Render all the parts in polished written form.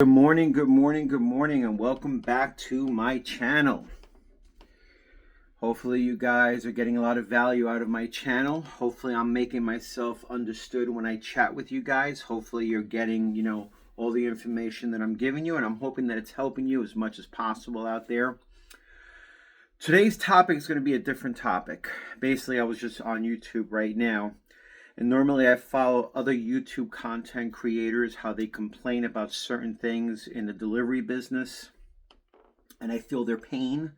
Good morning, good morning, good morning, and welcome back to my channel. Hopefully you guys are getting a lot of value out of my channel. Hopefully I'm making myself understood when I chat with you guys. Hopefully you're getting, all the information that I'm giving you, and I'm hoping that it's helping you as much as possible out there. Today's topic is going to be a different topic. Basically, I was just on YouTube right now. And normally I follow other YouTube content creators, how they complain about certain things in the delivery business. And I feel their pain.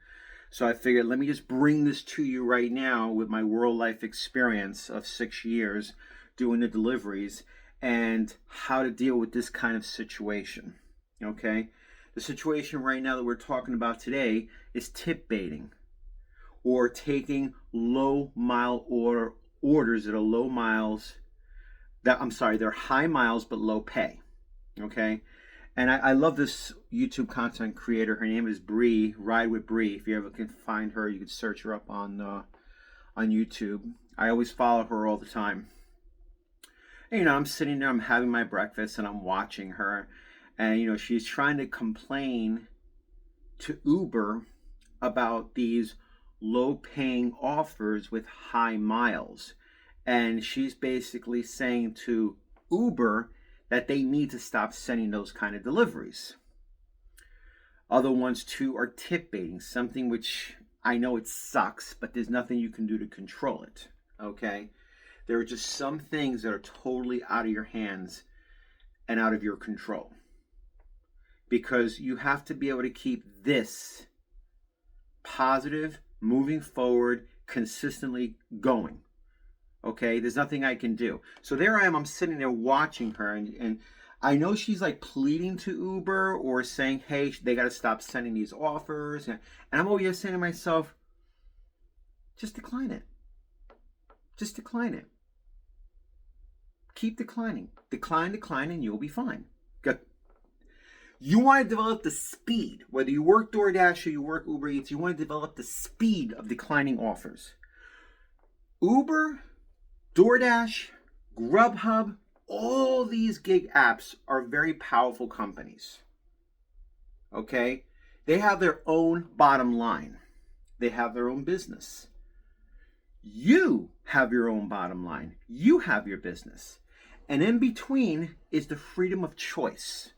So I figured, let me just bring this to you right now with my world life experience of 6 years doing the deliveries and how to deal with this kind of situation. Okay? The situation right now that we're talking about today is tip baiting, or taking low mile orders that are low miles, they're high miles but low pay. Okay. And I love this YouTube content creator. Her name is Bree, Ride with Bree. If you ever can find her, you can search her up on YouTube. I always follow her all the time. And, I'm sitting there, I'm having my breakfast, and I'm watching her. And, she's trying to complain to Uber about these low paying offers with high miles. And she's basically saying to Uber that they need to stop sending those kind of deliveries. Other ones too are tip baiting, something which I know it sucks, but there's nothing you can do to control it. Okay? There are just some things that are totally out of your hands and out of your control. Because you have to be able to keep this positive, moving forward, consistently going. Okay, there's nothing I can do. So there I am, I'm sitting there watching her, and I know she's like pleading to Uber or saying, hey, they got to stop sending these offers. And I'm always saying to myself, just decline it. Just decline it. Keep declining. Decline, and you'll be fine. Good. You want to develop the speed, whether you work DoorDash or you work Uber Eats, you want to develop the speed of declining offers. Uber, DoorDash, GrubHub, all these gig apps are very powerful companies. Okay? They have their own bottom line. They have their own business. You have your own bottom line. You have your business. And in between is the freedom of choice.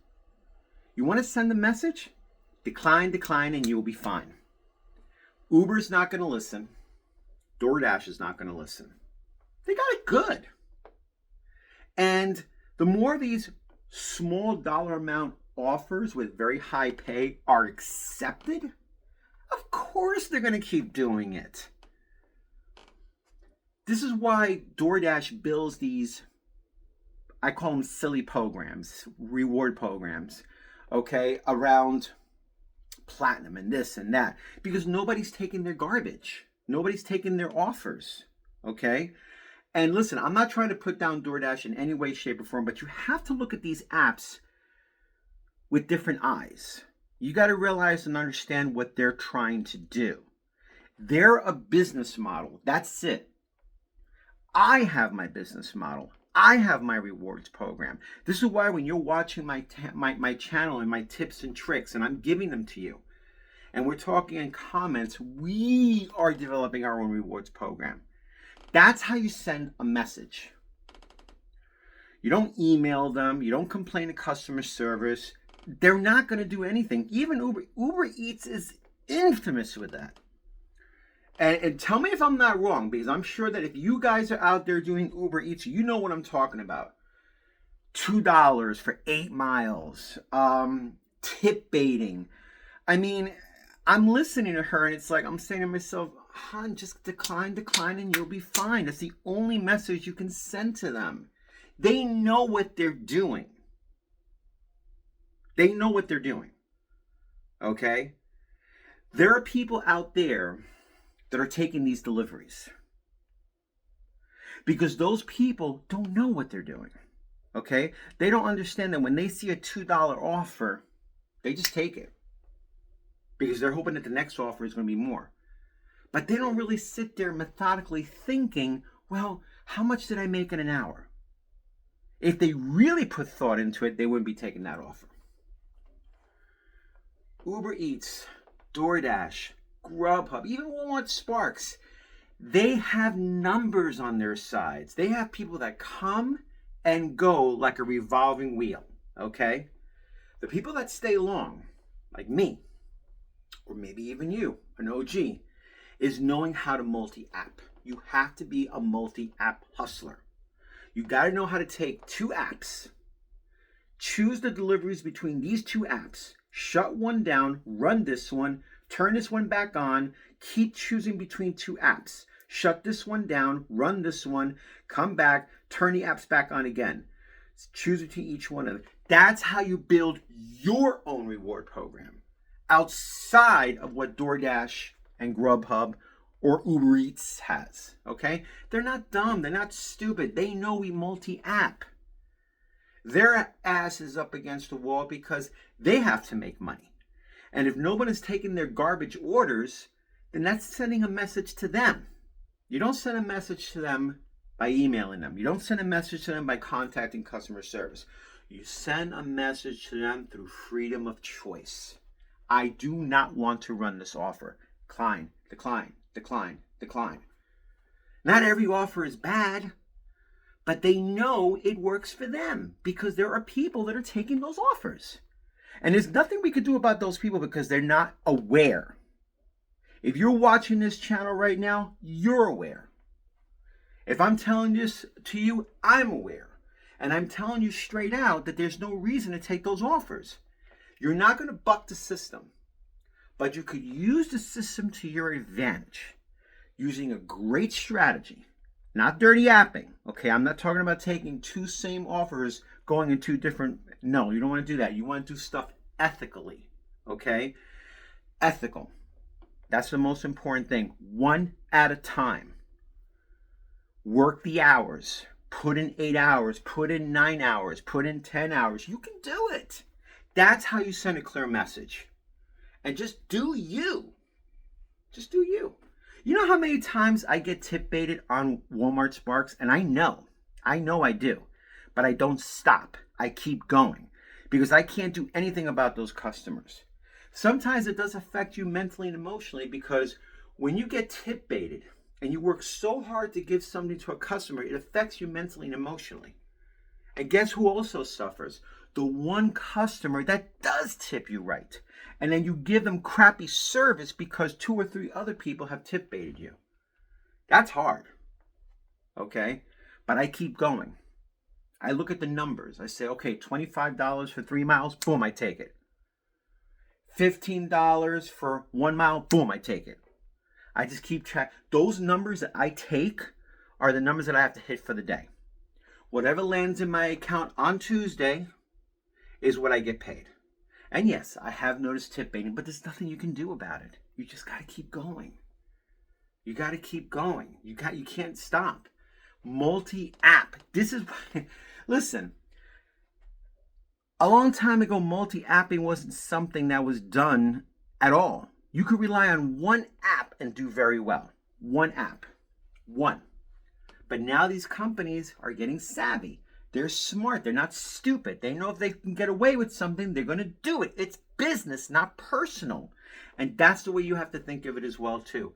You want to send a message? Decline, and you will be fine. Uber's not going to listen. DoorDash is not going to listen. They got it good. And the more these small dollar amount offers with very high pay are accepted, of course they're going to keep doing it. This is why DoorDash builds these, I call them silly programs, reward programs, okay, around platinum and this and that, because nobody's taking their garbage. Nobody's taking their offers, okay? And listen, I'm not trying to put down DoorDash in any way, shape, or form, but you have to look at these apps with different eyes. You got to realize and understand what they're trying to do. They're a business model. That's it. I have my business model. I have my rewards program. This is why when you're watching my channel and my tips and tricks, and I'm giving them to you, and we're talking in comments, we are developing our own rewards program. That's how you send a message. You don't email them. You don't complain to customer service. They're not going to do anything. Even Uber Eats is infamous with that. And tell me if I'm not wrong, because I'm sure that if you guys are out there doing Uber Eats, you know what I'm talking about. $2 for 8 miles. Tip baiting. I mean, I'm listening to her and it's like I'm saying to myself, hon, just decline, and you'll be fine. That's the only message you can send to them. They know what they're doing. They know what they're doing. Okay? There are people out there that are taking these deliveries because those people don't know what they're doing. Okay? They don't understand that when they see a $2 offer, they just take it because they're hoping that the next offer is going to be more. But they don't really sit there methodically thinking, well, how much did I make in an hour? If they really put thought into it, they wouldn't be taking that offer. Uber Eats, DoorDash, GrubHub, even Walmart Sparks, they have numbers on their sides. They have people that come and go like a revolving wheel, okay? The people that stay long, like me, or maybe even you, an OG, is knowing how to multi-app. You have to be a multi-app hustler. You got to know how to take two apps, choose the deliveries between these two apps, shut one down, run this one, turn this one back on, keep choosing between two apps. Shut this one down, run this one, come back, turn the apps back on again. Choose between each one of them. That's how you build your own reward program outside of what DoorDash and GrubHub or Uber Eats has, okay? They're not dumb. They're not stupid. They know we multi-app. Their ass is up against the wall because they have to make money. And if no one is taking their garbage orders, then that's sending a message to them. You don't send a message to them by emailing them. You don't send a message to them by contacting customer service. You send a message to them through freedom of choice. I do not want to run this offer. Decline, decline, decline, decline. Not every offer is bad, but they know it works for them because there are people that are taking those offers. And there's nothing we could do about those people because they're not aware. If you're watching this channel right now, you're aware. If I'm telling this to you, I'm aware. And I'm telling you straight out that there's no reason to take those offers. You're not going to buck the system, but you could use the system to your advantage using a great strategy, not dirty apping. Okay, I'm not talking about taking two same offers going in two different. No, you don't want to do that. You want to do stuff ethically. Okay, ethical. That's the most important thing. One at a time. Work the hours. Put in 8 hours. Put in 9 hours. Put in 10 hours. You can do it. That's how you send a clear message. And just do you. Just do you. You know how many times I get tip baited on Walmart Sparks? And I know I do. But I don't stop. I keep going. Because I can't do anything about those customers. Sometimes it does affect you mentally and emotionally because when you get tip baited and you work so hard to give something to a customer, it affects you mentally and emotionally. And guess who also suffers? The one customer that does tip you right. And then you give them crappy service because 2 or 3 other people have tip baited you. That's hard. Okay? But I keep going. I look at the numbers. I say, okay, $25 for 3 miles, boom, I take it. $15 for 1 mile, boom, I take it. I just keep track. Those numbers that I take are the numbers that I have to hit for the day. Whatever lands in my account on Tuesday is what I get paid. And yes, I have noticed tip baiting, but there's nothing you can do about it. You just got to keep going. You got to keep going. You can't stop. Multi-app. This is, listen, a long time ago, multi-apping wasn't something that was done at all. You could rely on one app and do very well. One app. One. But now these companies are getting savvy. They're smart. They're not stupid. They know if they can get away with something, they're going to do it. It's business, not personal. And that's the way you have to think of it as well, too.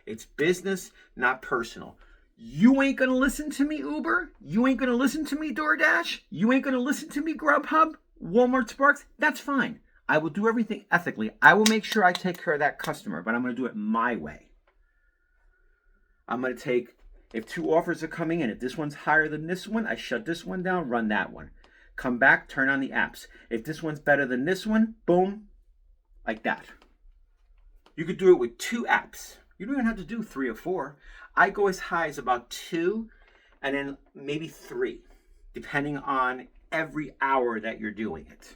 It's business, not personal. You ain't going to listen to me, Uber. You ain't going to listen to me, DoorDash. You ain't going to listen to me, GrubHub, Walmart Sparks. That's fine. I will do everything ethically. I will make sure I take care of that customer, but I'm going to do it my way. I'm going to take, if 2 offers are coming in, if this one's higher than this one, I shut this one down, run that one. Come back, turn on the apps. If this one's better than this one, boom, like that. You could do it with 2 apps. You don't even have to do 3 or 4. I go as high as about 2 and then maybe 3, depending on every hour that you're doing it.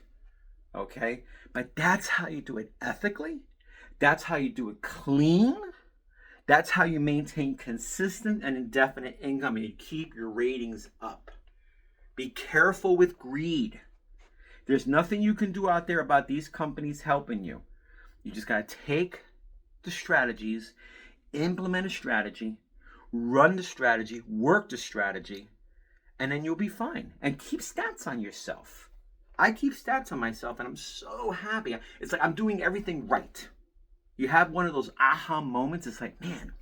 Okay? But that's how you do it ethically. That's how you do it clean. That's how you maintain consistent and indefinite income and you keep your ratings up. Be careful with greed. There's nothing you can do out there about these companies helping you. You just got to take the strategies, implement a strategy, run the strategy, work the strategy, and then you'll be fine. And keep stats on yourself. I keep stats on myself and I'm so happy. It's like I'm doing everything right. You have one of those aha moments. It's like, man,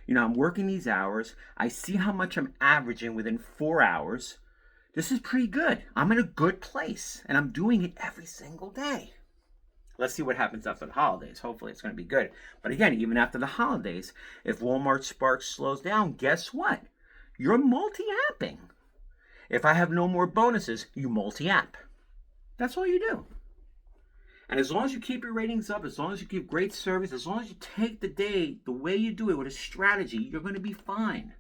I'm working these hours. I see how much I'm averaging within 4 hours. This is pretty good. I'm in a good place and I'm doing it every single day. Let's see what happens after the holidays. Hopefully it's going to be good. But again, even after the holidays, if Walmart Spark slows down, guess what? You're multi-apping. If I have no more bonuses, you multi-app. That's all you do. And as long as you keep your ratings up, as long as you give great service, as long as you take the day the way you do it with a strategy, you're going to be fine.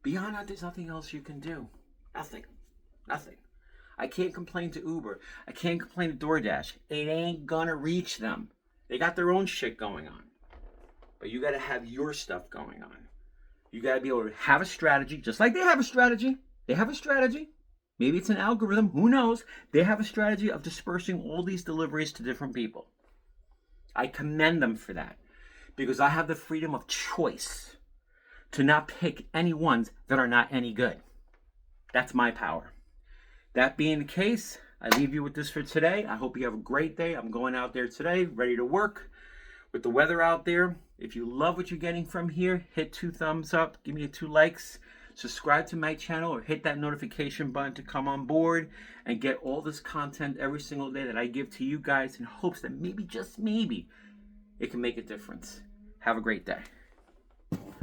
Beyond that, there's nothing else you can do. Nothing. I can't complain to Uber. I can't complain to DoorDash. It ain't gonna reach them. They got their own shit going on. But you gotta have your stuff going on. You gotta be able to have a strategy, just like they have a strategy. They have a strategy. Maybe it's an algorithm, who knows? They have a strategy of dispersing all these deliveries to different people. I commend them for that because I have the freedom of choice to not pick any ones that are not any good. That's my power. That being the case, I leave you with this for today. I hope you have a great day. I'm going out there today, ready to work with the weather out there. If you love what you're getting from here, hit 2 thumbs up, give me 2 likes. Subscribe to my channel or hit that notification button to come on board and get all this content every single day that I give to you guys in hopes that maybe, just maybe, it can make a difference. Have a great day.